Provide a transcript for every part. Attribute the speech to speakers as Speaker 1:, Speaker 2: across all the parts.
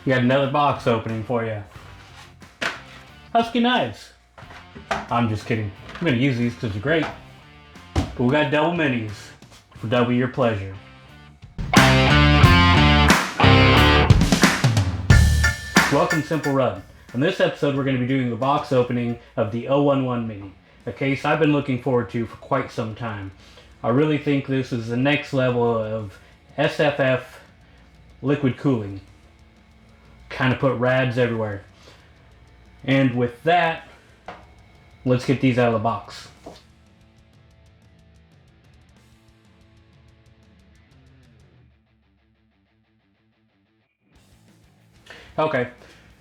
Speaker 1: We got another box opening for you. Husky knives. I'm just kidding. I'm gonna use these because they're great. But we got double minis for double your pleasure. Welcome Simple Run. In this episode we're going to be doing the box opening of the 011 Mini, a case I've been looking forward to for quite some time. I really think this is the next level of SFF liquid cooling. Kind of put rads everywhere. And with that, let's get these out of the box. Okay,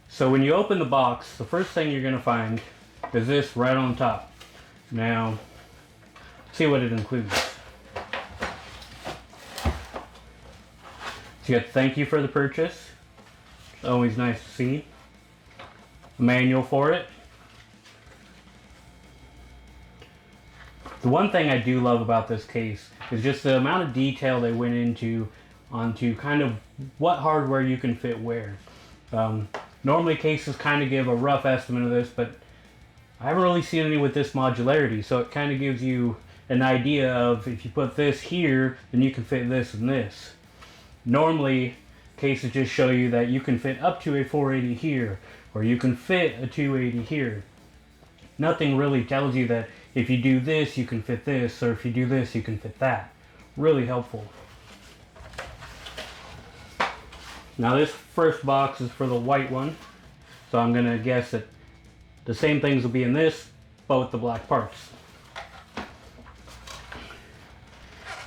Speaker 1: so when you open the box, the first thing you're going to find is this right on top. Now, let's see what it includes. So you got thank you for the purchase. It's always nice to see. A manual for it. The one thing I do love about this case is just the amount of detail they went onto kind of what hardware you can fit where. Normally cases kind of give a rough estimate of this, but I haven't really seen any with this modularity, so it kind of gives you an idea of if you put this here, then you can fit this and this. Normally, cases just show you that you can fit up to a 480 here, or you can fit a 280 here. Nothing really tells you that if you do this, you can fit this, or if you do this, you can fit that. Really helpful. Now this first box is for the white one, so I'm going to guess that the same things will be in this, but with the black parts.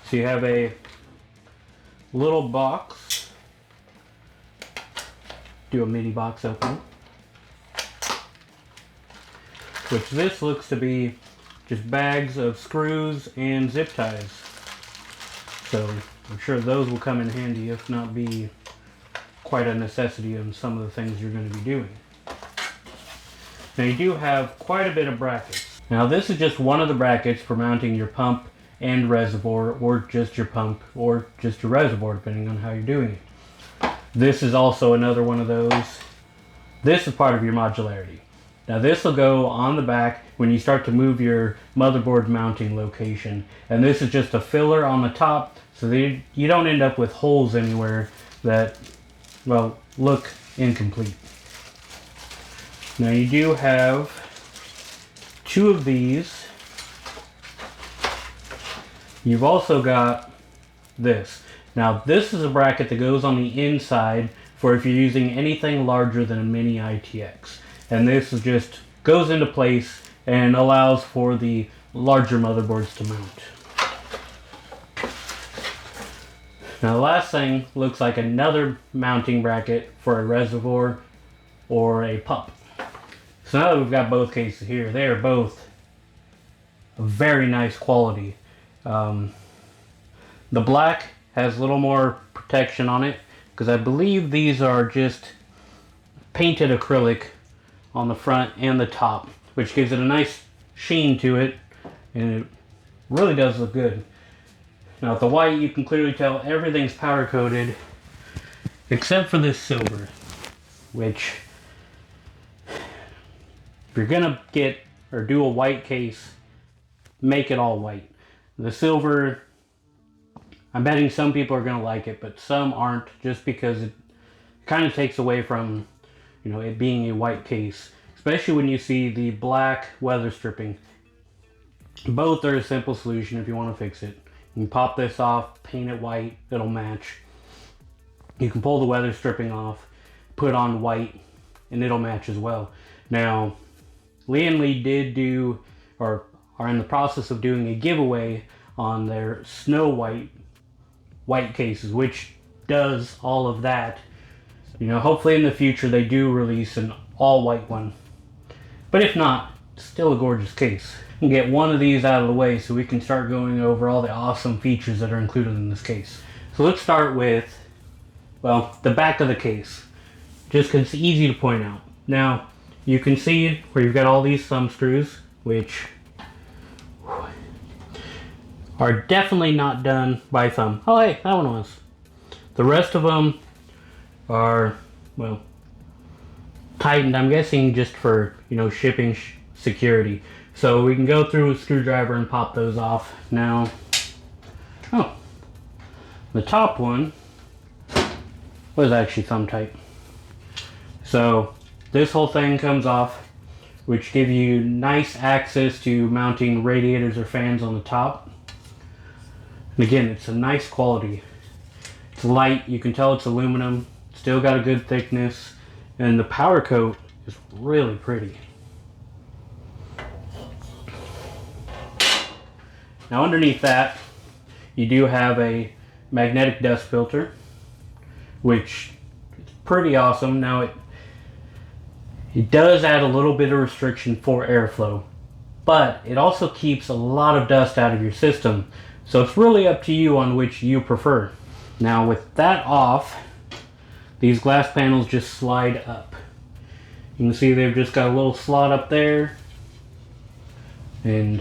Speaker 1: So you have a little box. Do a mini box opening. Which this looks to be just bags of screws and zip ties. So I'm sure those will come in handy, if not be quite a necessity on some of the things you're going to be doing. Now you do have quite a bit of brackets. Now this is just one of the brackets for mounting your pump and reservoir, or just your pump, or just your reservoir, depending on how you're doing it. This is also another one of those. This is part of your modularity. Now this will go on the back when you start to move your motherboard mounting location. And this is just a filler on the top so that you don't end up with holes anywhere that, well, look incomplete. Now you do have two of these. You've also got this. Now this is a bracket that goes on the inside for if you're using anything larger than a mini ITX. And this is just goes into place and allows for the larger motherboards to mount. Now the last thing looks like another mounting bracket for a reservoir or a pump. So now that we've got both cases here, they are both very nice quality. The black has a little more protection on it because I believe these are just painted acrylic on the front and the top, which gives it a nice sheen to it, and it really does look good. Now with the white, you can clearly tell everything's powder coated except for this silver, which if you're gonna get or do a white case, make it all white. The silver, I'm betting some people are gonna like it, but some aren't, just because it kind of takes away from, you know, it being a white case, especially when you see the black weather stripping. Both are a simple solution if you want to fix it. You can pop this off, paint it white, it'll match. You can pull the weather stripping off, put on white, and it'll match as well. Now, Lian Li did do, or are in the process of doing a giveaway on their Snow white cases, which does all of that. You know, hopefully in the future they do release an all white one. But if not, still a gorgeous case. And get one of these out of the way so we can start going over all the awesome features that are included in this case. So let's start with, well, the back of the case, just because it's easy to point out. Now, you can see where you've got all these thumb screws, which are definitely not done by thumb. Oh hey, that one was. The rest of them are well, tightened, I'm guessing just for, you know, shipping security. So we can go through a screwdriver and pop those off. Now, oh, the top one was actually thumb tight. So this whole thing comes off, which gives you nice access to mounting radiators or fans on the top. And again, it's a nice quality. It's light, you can tell it's aluminum, still got a good thickness, and the powder coat is really pretty. Now underneath that, you do have a magnetic dust filter, which is pretty awesome. Now it does add a little bit of restriction for airflow, but it also keeps a lot of dust out of your system. So it's really up to you on which you prefer. Now with that off, these glass panels just slide up. You can see they've just got a little slot up there and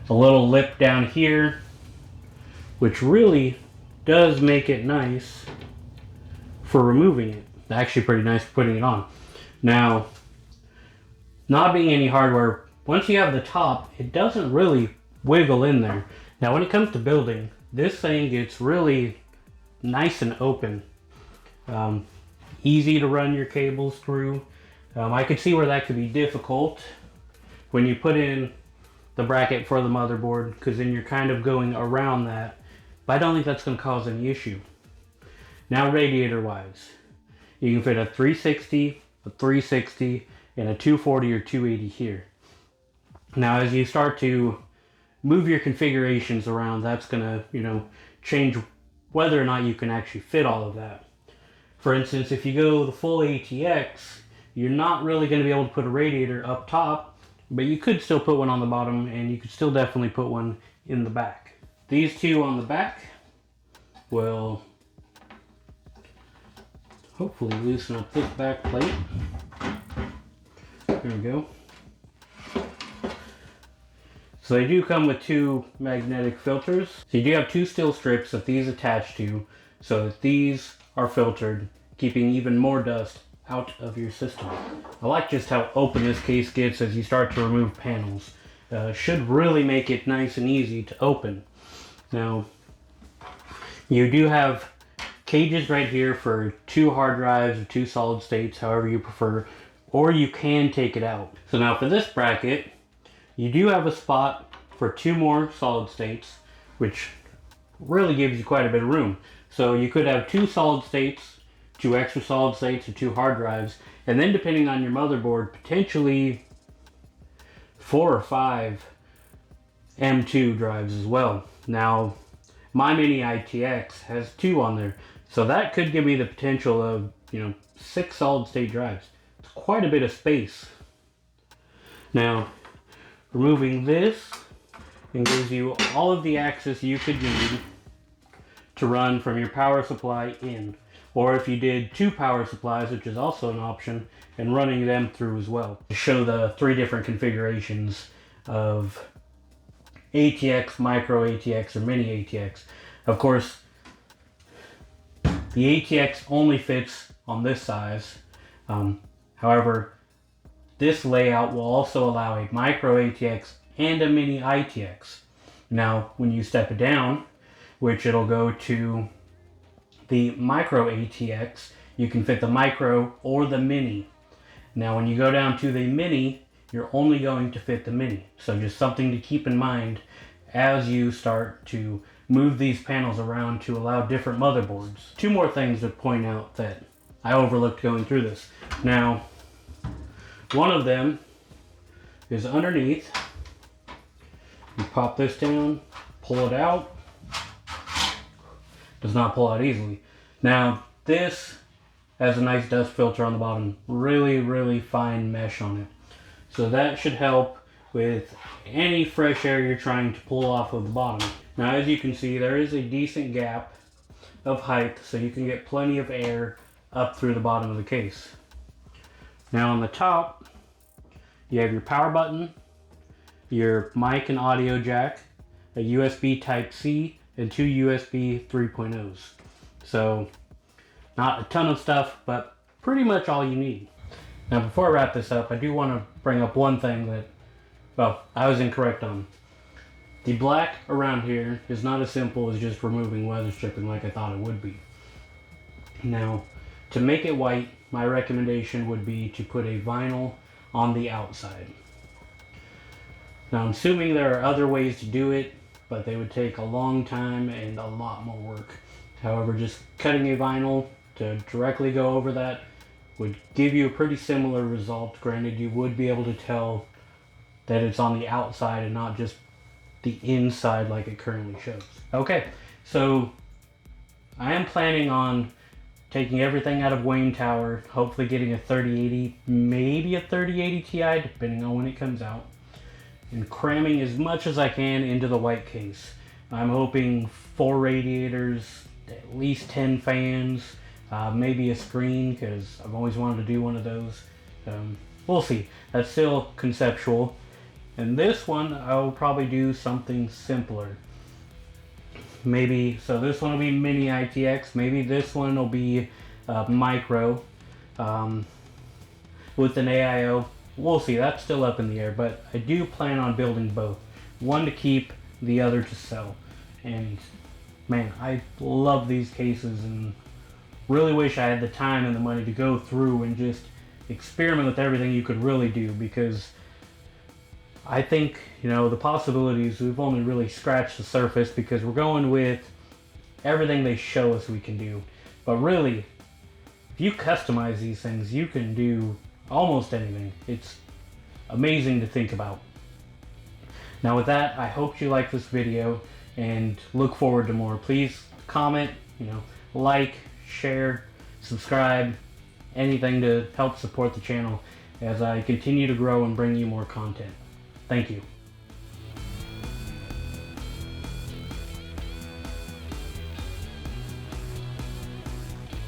Speaker 1: a little lip down here, which really does make it nice for removing it. Actually pretty nice for putting it on. Now, not being any hardware, once you have the top, it doesn't really wiggle in there. Now when it comes to building, this thing gets really nice and open. Easy to run your cables through. I could see where that could be difficult when you put in the bracket for the motherboard, because then you're kind of going around that, but I don't think that's going to cause any issue. Now radiator wise, you can fit a 360, a 360, and a 240 or 280 here. Now as you start to move your configurations around, that's going to, you know, change whether or not you can actually fit all of that. For instance, if you go the full ATX, you're not really going to be able to put a radiator up top, but you could still put one on the bottom, and you could still definitely put one in the back. These two on the back will hopefully loosen up this back plate. There we go. So they do come with two magnetic filters. So you do have two steel strips that these attach to, so that these are filtered, keeping even more dust out of your system. I like just how open this case gets as you start to remove panels. Should really make it nice and easy to open. Now, you do have cages right here for 2 hard drives or 2 solid states, however you prefer, or you can take it out. So now for this bracket, you do have a spot for 2 more solid states, which really gives you quite a bit of room. So you could have 2 solid states, 2 extra solid states, or 2 hard drives, and then depending on your motherboard, potentially 4 or 5 M2 drives as well. Now, my mini ITX has 2 on there, so that could give me the potential of, you know, 6 solid state drives. It's quite a bit of space. Now, removing this and gives you all of the access you could need to run from your power supply in, or if you did 2 power supplies, which is also an option, and running them through as well, to show the 3 different configurations of ATX, micro ATX, or mini ATX. Of course, the ATX only fits on this size. However, this layout will also allow a micro ATX and a mini ITX. Now, when you step it down, which it'll go to the micro ATX, you can fit the micro or the mini. Now, when you go down to the mini, you're only going to fit the mini. So just something to keep in mind as you start to move these panels around to allow different motherboards. 2 more things to point out that I overlooked going through this. Now, one of them is underneath. You pop this down, pull it out. Does not pull out easily. Now, this has a nice dust filter on the bottom. Really, really fine mesh on it. So that should help with any fresh air you're trying to pull off of the bottom. Now, as you can see, there is a decent gap of height, so you can get plenty of air up through the bottom of the case. Now on the top, you have your power button, your mic and audio jack, a USB Type-C, and 2 USB 3.0s. So not a ton of stuff, but pretty much all you need. Now before I wrap this up, I do want to bring up one thing that, well, I was incorrect on. The black around here is not as simple as just removing weather stripping like I thought it would be. Now, to make it white, my recommendation would be to put a vinyl on the outside. Now I'm assuming there are other ways to do it, but they would take a long time and a lot more work. However, just cutting a vinyl to directly go over that would give you a pretty similar result. Granted, you would be able to tell that it's on the outside and not just the inside like it currently shows. Okay, so I am planning on taking everything out of Wayne Tower, hopefully getting a 3080, maybe a 3080 Ti, depending on when it comes out, and cramming as much as I can into the white case. I'm hoping 4 radiators, at least 10 fans, maybe a screen, because I've always wanted to do one of those. We'll see. That's still conceptual. And this one, I'll probably do something simpler. Maybe, so this one will be mini ITX. Maybe this one will be micro with an AIO. We'll see, that's still up in the air, but I do plan on building both. One to keep, the other to sell. And man, I love these cases and really wish I had the time and the money to go through and just experiment with everything you could really do, because I think, you know, the possibilities, we've only really scratched the surface because we're going with everything they show us we can do. But really, if you customize these things, you can do almost anything. It's amazing to think about. Now with that, I hope you like this video and look forward to more. Please comment, you know, like, share, subscribe, anything to help support the channel as I continue to grow and bring you more content. Thank you.